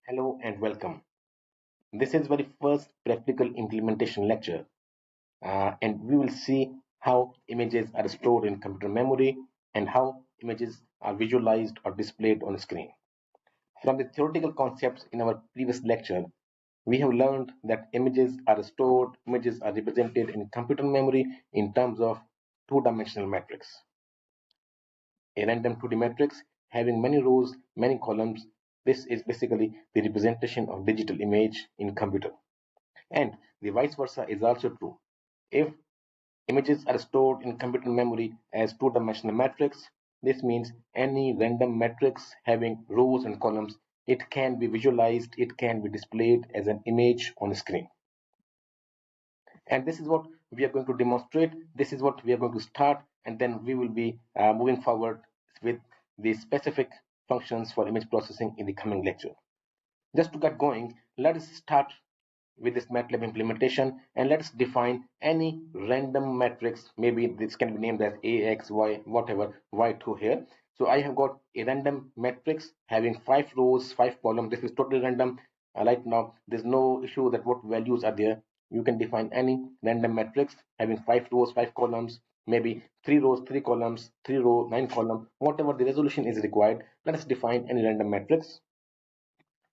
Hello and welcome. This is very first practical implementation lecture, and we will see how images are stored in computer memory and how images are visualized or displayed on a screen. From the theoretical concepts in our previous lecture, we have learned that images are represented in computer memory in terms of two-dimensional matrix. A random 2D matrix having many rows, many columns. This is basically the representation of digital image in computer. And the vice versa is also true. If images are stored in computer memory as two-dimensional matrix, this means any random matrix having rows and columns, it can be visualized, it can be displayed as an image on a screen. And this is what we are going to demonstrate. This is what we are going to start, and then we will be moving forward with the specific functions for image processing in the coming lecture. Just to get going, let us start with this MATLAB implementation, and let's define any random matrix. Maybe this can be named as A, X, Y, whatever, Y2 here. So I have got a random matrix having 5 rows, 5 columns. This is totally random. Right now, there's no issue that what values are there. You can define any random matrix having 5 rows, 5 columns, maybe 3 rows, 3 columns, 3 row, 9 column, whatever the resolution is required. Let us define any random matrix.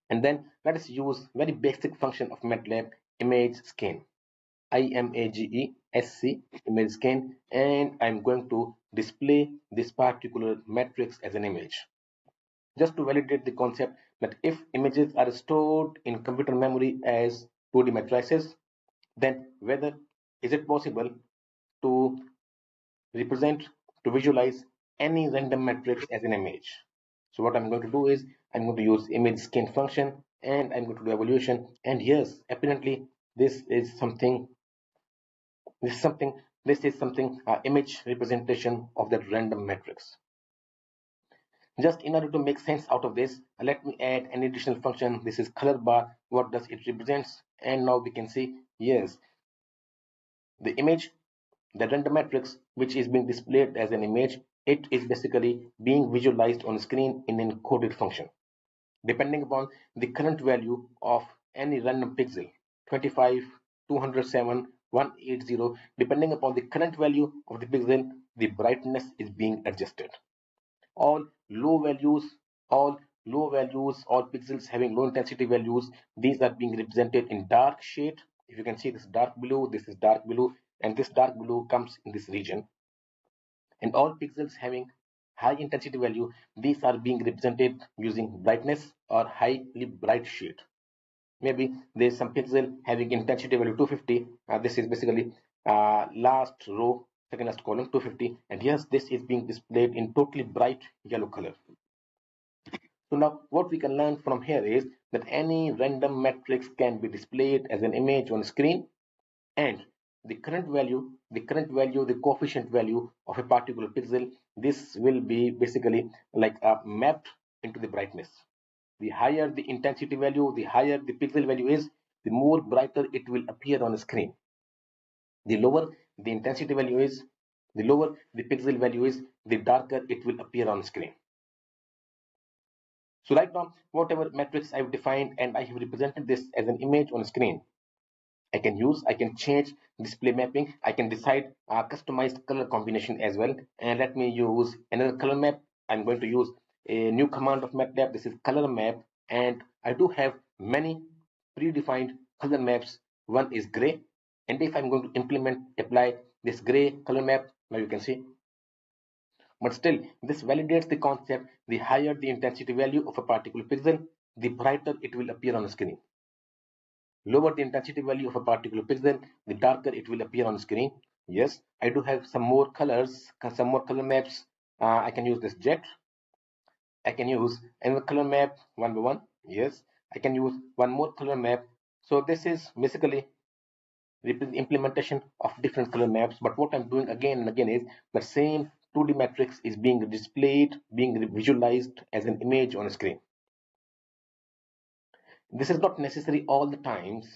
And then let us use very basic function of MATLAB, image scan. IMAGE image scan, and I'm going to display this particular matrix as an image. Just to validate the concept that if images are stored in computer memory as 2D matrices, then whether is it possible to represent, to visualize any random matrix as an image. So what I'm going to do is I'm going to use image scan function, and I'm going to do evaluation. And yes, apparently this is something this is something image representation of that random matrix. Just in order to make sense out of this, let me add an additional function. This is color bar. What does it represents? And now we can see, yes, the image, the random matrix which is being displayed as an image, it is basically being visualized on screen in an encoded function. Depending upon the current value of any random pixel, 25, 207, 180, depending upon the current value of the pixel, the brightness is being adjusted. All low values, all all pixels having low intensity values, these are being represented in dark shade. If you can see, this dark blue, this is dark blue, and this dark blue comes in this region. And all pixels having high intensity value, these are being represented using brightness or highly bright shade. Maybe there's some pixel having intensity value 250. This is basically last row, second last column, 250. And yes, this is being displayed in totally bright yellow color. So now what we can learn from here is that any random matrix can be displayed as an image on screen, and the coefficient value of a particular pixel, this will be basically like mapped into the brightness. The higher the intensity value, the higher the pixel value is, the more brighter it will appear on the screen. The lower the intensity value is, the lower the pixel value is, the darker it will appear on screen. So right now, whatever matrix I've defined and I have represented this as an image on screen, I can change display mapping. I can decide customized color combination as well. And let me use another color map. I'm going to use a new command of MATLAB. This is color map. And I do have many predefined color maps. One is gray. And if I'm going to apply this gray color map, now you can see. But still, this validates the concept. The higher the intensity value of a particular pixel, the brighter it will appear on the screen. Lower the intensity value of a particular pixel, the darker it will appear on screen. Yes, I do have some more colors, some more color maps. I can use this jet. I can use another color map one by one. Yes, I can use one more color map. So this is basically the implementation of different color maps. But what I'm doing again and again is the same 2D matrix is being displayed, being visualized as an image on a screen. This is not necessary all the times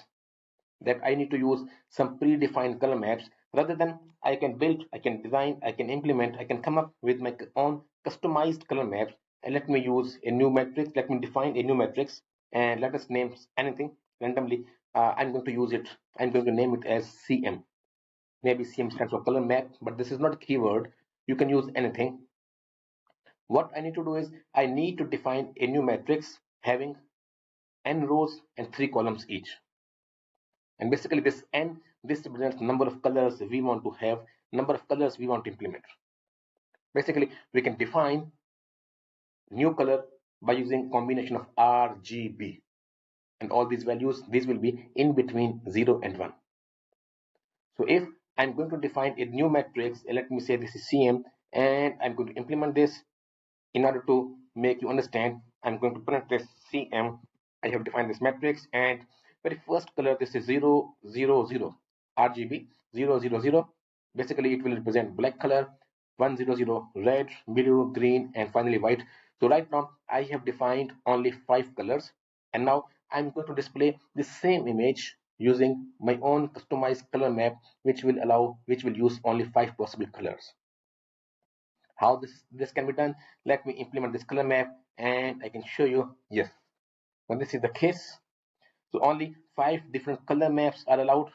that I need to use some predefined color maps. Rather than I can build, I can design, I can implement, I can come up with my own customized color maps. And let me use a new matrix. Let me define a new matrix. and let us name anything randomly. I'm going to use it. I'm going to name it as CM. Maybe CM stands for color map, but this is not a keyword. You can use anything. What I need to do is I need to define a new matrix having n rows and 3 columns each. And basically this n, this represents number of colors we want to have, number of colors we want to implement. Basically, we can define new color by using combination of RGB, and all these values, these will be in between 0 and 1. So if I'm going to define a new matrix, let me say this is CM, and I'm going to implement this. In order to make you understand, I'm going to print this CM. I have defined this matrix, and very first color, this is 0 0 0 RGB 0 0 0. Basically it will represent black color, 1 0 0 red, blue, green, and finally white. So right now I have defined only 5 colors, and now I'm going to display the same image using my own customized color map, which will use only 5 possible colors. How this can be done? Let me implement this color map and I can show you. Yes, when this is the case, so only 5 different color maps are allowed.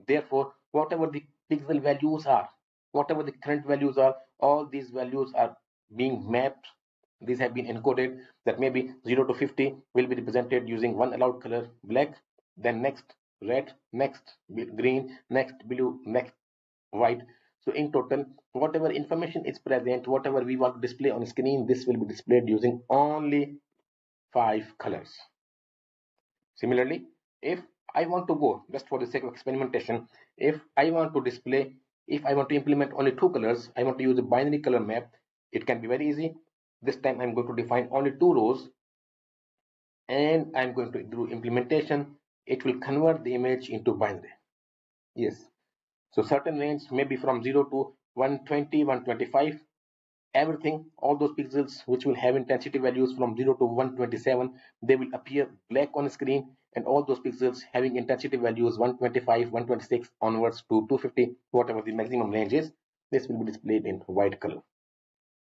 Therefore, whatever the pixel values are, whatever the current values are, all these values are being mapped. These have been encoded, that maybe 0 to 50 will be represented using one allowed color, black, then next red, next green, next blue, next white. So in total, whatever information is present, whatever we want to display on screen, this will be displayed using only 5 colors. Similarly, if I want to go, just for the sake of experimentation, if I want to display, if I want to implement only 2 colors, I want to use a binary color map. It can be very easy. This time I'm going to define only 2 rows, and I'm going to do implementation. It will convert the image into binary. Yes. So certain range, maybe from 0 to 120, 125, everything, all those pixels which will have intensity values from 0 to 127, they will appear black on screen, and all those pixels having intensity values 125, 126 onwards to 250, whatever the maximum range is, this will be displayed in white color.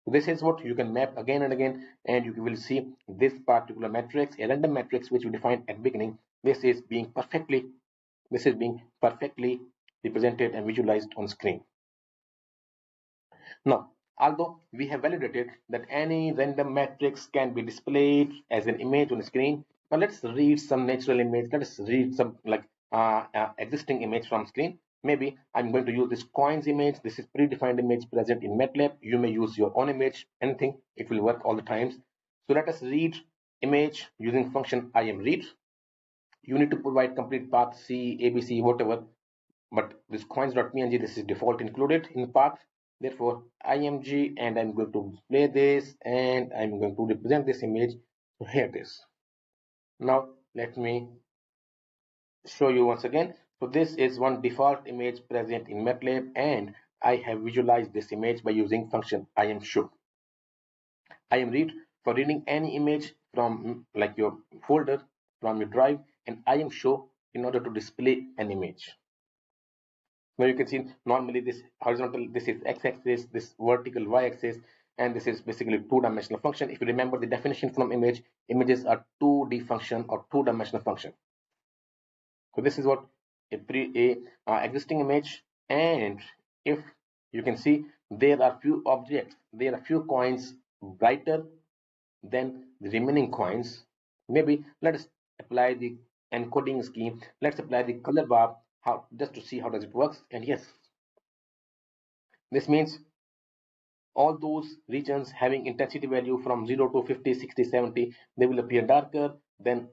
This is what you can map again and again, and you will see this particular matrix, a random matrix which we defined at beginning. This is being perfectly represented and visualized on screen. Now, although we have validated that any random matrix can be displayed as an image on screen, now let's read some natural image. Let us read some existing image from screen. Maybe I'm going to use this coins image. This is predefined image present in MATLAB. You may use your own image, anything. It will work all the times. So let us read image using function imRead. You need to provide complete path C, ABC, whatever. But this coins.png, this is default included in the path. Therefore, img, and I'm going to display this, and I'm going to represent this image. So here it is. Now let me show you once again. So this is one default image present in MATLAB, and I have visualized this image by using function imShow. imRead for reading any image from like your folder from your drive, and imShow in order to display an image. Now you can see normally this horizontal, this is x-axis, this vertical y-axis, and this is basically two-dimensional function. If you remember the definition from image, images are 2D function or two-dimensional function. So this is what a existing image, and if you can see, there are few objects, there are few coins brighter than the remaining coins. Maybe let us apply the encoding scheme. Let's apply the color bar, how, just to see how does it works. And yes, this means all those regions having intensity value from 0 to 50, 60, 70, they will appear darker. Then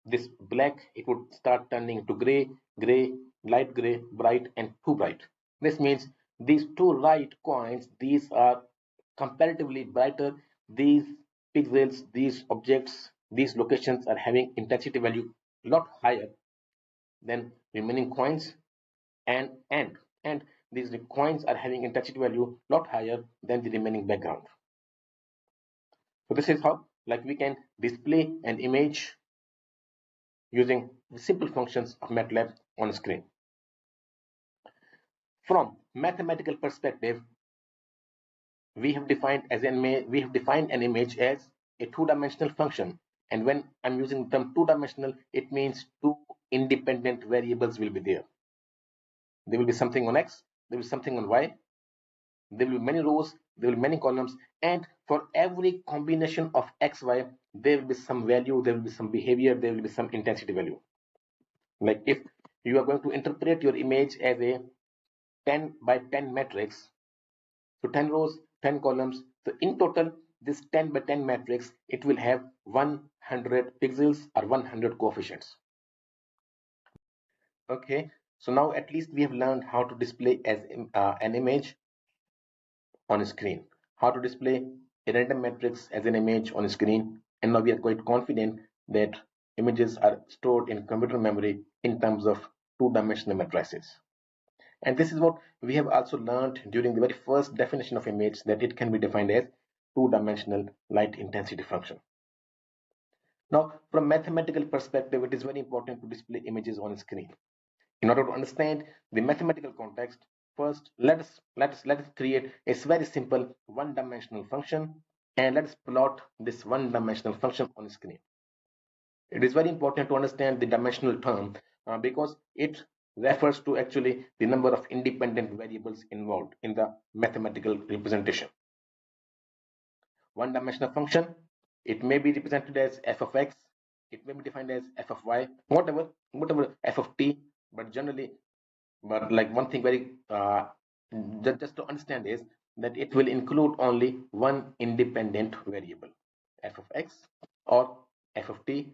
this black, it would start turning to gray, gray, light gray, bright, and too bright. This means these two right coins, these are comparatively brighter. These pixels, these objects, these locations are having intensity value a lot higher than remaining coins, and these coins are having intensity value a lot higher than the remaining background. So this is how we can display an image using the simple functions of MATLAB on screen. From mathematical perspective, we have defined an image as a two-dimensional function And when I'm using the term two-dimensional, it means two independent variables will be there. There will be something on X, there will be something on Y, there will be many rows, there will be many columns, and for every combination of X, Y, there will be some value, there will be some behavior, there will be some intensity value. Like if you are going to interpret your image as a 10 by 10 matrix, so 10 rows, 10 columns, so in total this 10 by 10 matrix, it will have 100 pixels or 100 coefficients. Okay, so now at least we have learned how to display as an image on a screen, how to display a random matrix as an image on a screen, and now we are quite confident that images are stored in computer memory in terms of two-dimensional matrices. And this is what we have also learned during the very first definition of image, that it can be defined as two-dimensional light intensity function. Now, from mathematical perspective, it is very important to display images on a screen. In order to understand the mathematical context, first let us create a very simple one-dimensional function, and let's plot this one-dimensional function on the screen. It is very important to understand the dimensional term because it refers to actually the number of independent variables involved in the mathematical representation. One-dimensional function, it may be represented as f of x, it may be defined as f of y, whatever f of t, but generally, but like one thing very just to understand is that it will include only one independent variable, f of x or f of t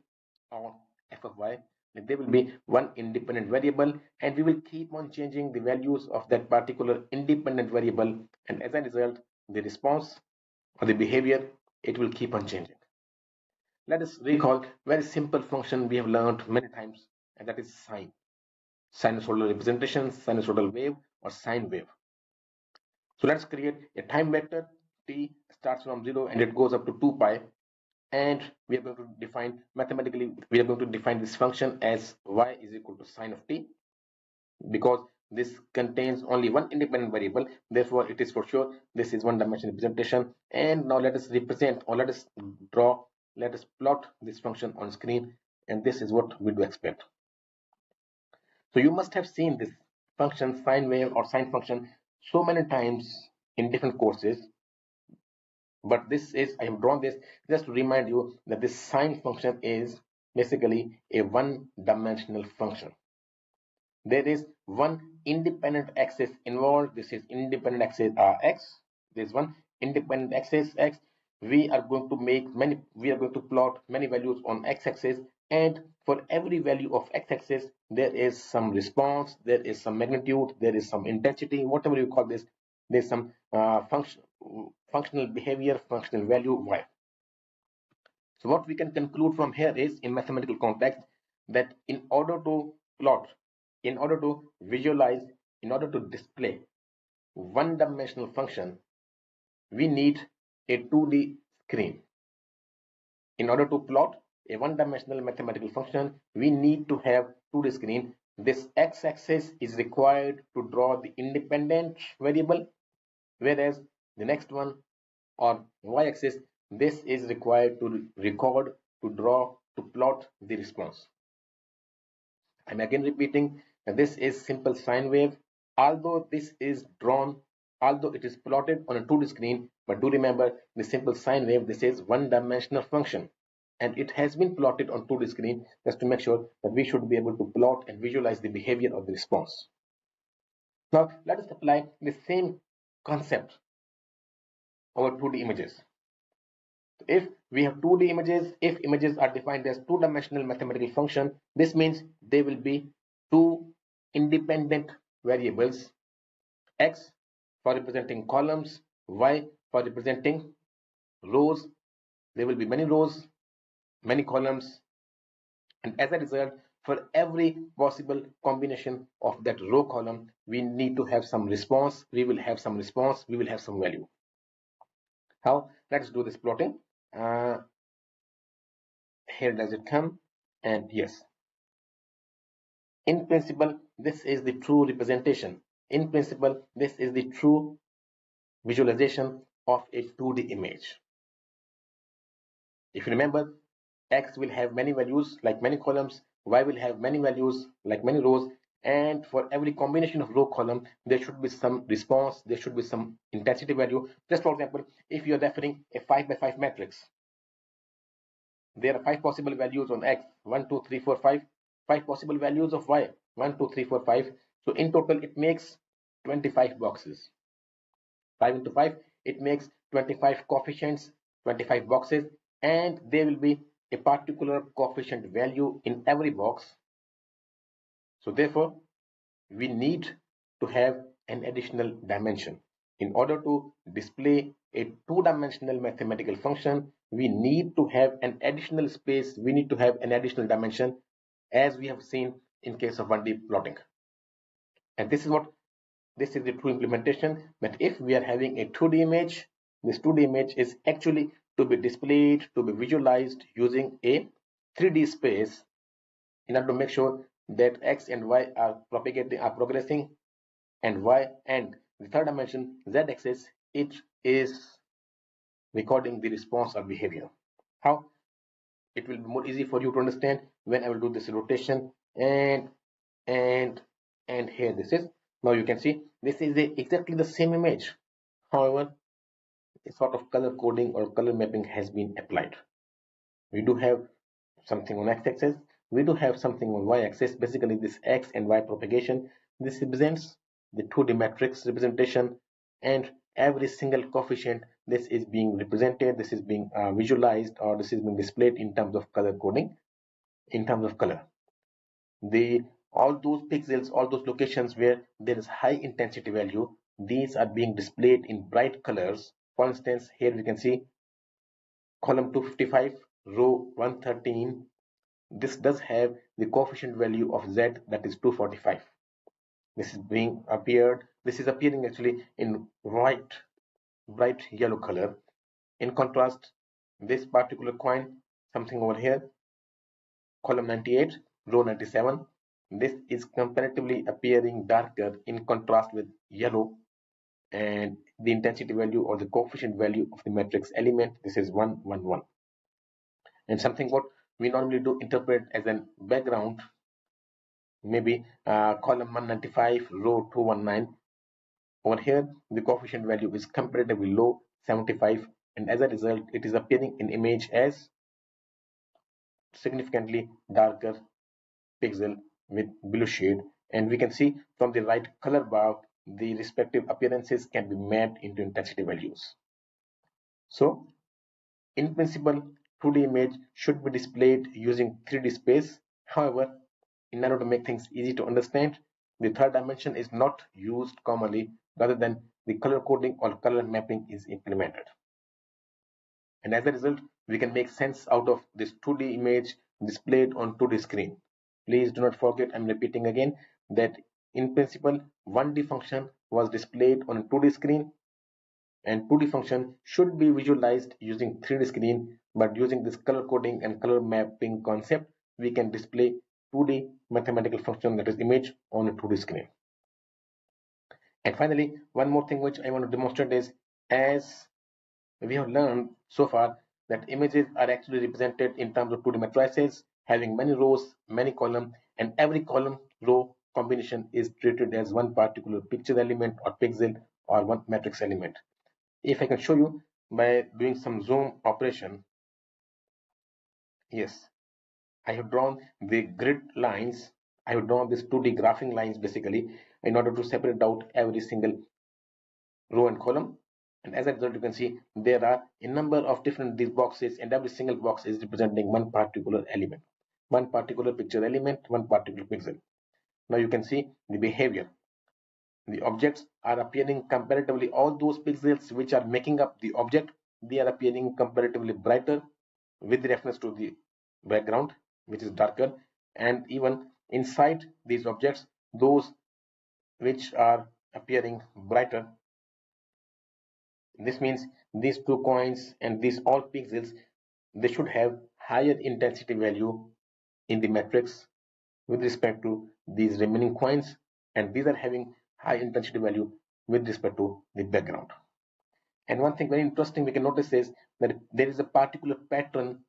or f of y. There will be one independent variable, and we will keep on changing the values of that particular independent variable, and as a result the response or the behavior, it will keep on changing. Let us recall very simple function we have learned many times, and that is sine. Sinusoidal representation, sinusoidal wave, or sine wave. So let's create a time vector. T starts from 0 and it goes up to 2 pi, and we are going to define mathematically, we are going to define this function as y is equal to sine of t, because this contains only one independent variable, therefore it is for sure this is one dimensional representation. And now let us represent, or let us draw, let us plot this function on screen, and this is what we do expect. So you must have seen this function, sine wave or sine function, so many times in different courses, but this is, I have drawn this just to remind you that this sine function is basically a one-dimensional function. There is one independent axis involved. This is independent axis x. There is one independent axis x. We are going to plot many values on x-axis, and for every value of x-axis there is some response, there is some magnitude, there is some intensity, whatever you call this. There's some functional behavior, functional value y. So what we can conclude from here is, in mathematical context, that in order to plot, in order to visualize, in order to display one-dimensional function, we need a 2D screen. In order to plot a one-dimensional mathematical function, we need to have 2D screen. This x-axis is required to draw the independent variable, whereas the next one, or y-axis, this is required to record, to draw, to plot the response. I'm again repeating that this is simple sine wave. Although this is drawn, although it is plotted on a 2D screen, but do remember the simple sine wave, this is one-dimensional function, and it has been plotted on 2D screen just to make sure that we should be able to plot and visualize the behavior of the response. Now let us apply the same concept over 2D images. If we have 2D images, if images are defined as two-dimensional mathematical function, this means they will be two independent variables, x for representing columns, y for representing rows. There will be many rows, many columns, and as a result, for every possible combination of that row column, we need to have some response. We will have some response, we will have some value. How? Let's do this plotting. Here does it come, and yes, in principle this is the true representation. In principle this is the true visualization of a 2D image. If you remember, X will have many values like many columns, Y will have many values like many rows, and for every combination of row column there should be some response, there should be some intensity value. Just for example, if you are referring a 5 by 5 matrix, there are 5 possible values on X, 1 2 3 4 5, 5 possible values of Y, 1 2 3 4 5. So in total it makes 25 boxes. 5 into 5, it makes 25 coefficients, 25 boxes, and there will be a particular coefficient value in every box. So therefore, we need to have an additional dimension. In order to display a two-dimensional mathematical function, we need to have an additional space, we need to have an additional dimension, as we have seen in case of 1D plotting. And this is the true implementation, that if we are having a 2D image, this 2D image is actually to be displayed, to be visualized using a 3D space in order to make sure that X and Y are progressing, and Y and the third dimension Z axis, it is recording the response or behavior. How? It will be more easy for you to understand when I will do this rotation and and and here this is. Now you can see this is exactly the same image. However, a sort of color coding or color mapping has been applied. We do have something on x-axis, we do have something on y-axis. Basically this x and y propagation, this represents the 2D matrix representation, and every single coefficient, this is being represented, this is being visualized, or this is being displayed in terms of color coding, in terms of color. The all those pixels, all those locations where there is high intensity value, these are being displayed in bright colors. For instance, here we can see column 255, row 113. This does have the coefficient value of Z, that is 245. This is appearing actually in bright yellow color. In contrast, this particular coin, something over here, column 98, row 97, this is comparatively appearing darker in contrast with yellow, and the intensity value or the coefficient value of the matrix element, this is 111. And something what we normally do interpret as an background, maybe column 195, row 219. Over here, the coefficient value is comparatively low, 75, and as a result, it is appearing in image as significantly darker pixel with blue shade. And we can see from the right color bar, the respective appearances can be mapped into intensity values. So, in principle, 2D image should be displayed using 3D space. However, in order to make things easy to understand, the third dimension is not used commonly, rather than the color coding or color mapping is implemented. And as a result, we can make sense out of this 2D image displayed on 2D screen. Please do not forget, I'm repeating again, that in principle, 1D function was displayed on a 2D screen, and 2D function should be visualized using 3D screen, but using this color coding and color mapping concept, we can display 2D mathematical function, that is image, on a 2D screen. And finally, one more thing which I want to demonstrate is, as we have learned so far, that images are actually represented in terms of 2D matrices having many rows, many columns, and every column row combination is treated as one particular picture element or pixel or one matrix element. If I can show you by doing some zoom operation, yes, I have drawn the grid lines. I have drawn these 2D graphing lines basically in order to separate out every single row and column. And as a result, you can see there are a number of different these boxes, and every single box is representing one particular element, one particular picture element, one particular pixel. Now you can see the behavior. The objects are appearing comparatively, all those pixels which are making up the object, they are appearing comparatively brighter with reference to the background, which is darker. And even inside these objects, those which are appearing brighter, this means these two coins and these all pixels, they should have higher intensity value in the matrix with respect to these remaining coins, and these are having high intensity value with respect to the background. And one thing very interesting we can notice is that there is a particular pattern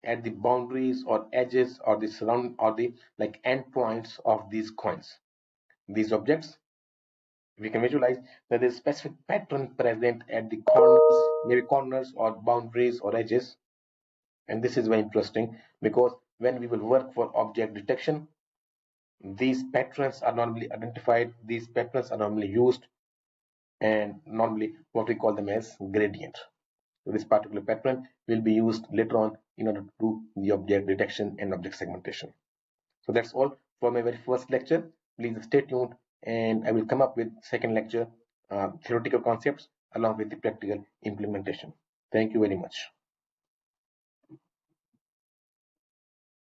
at the boundaries or edges or the surround or the like endpoints of these coins. These objects, we can visualize that there's a specific pattern present at the corners, maybe corners or boundaries or edges. And this is very interesting because when we will work for object detection, these patterns are normally identified, these patterns are normally used, and normally what we call them as gradient. So this particular pattern will be used later on in order to do the object detection and object segmentation. So that's all for my very first lecture. Please stay tuned, and I will come up with second lecture, theoretical concepts along with the practical implementation. Thank you very much.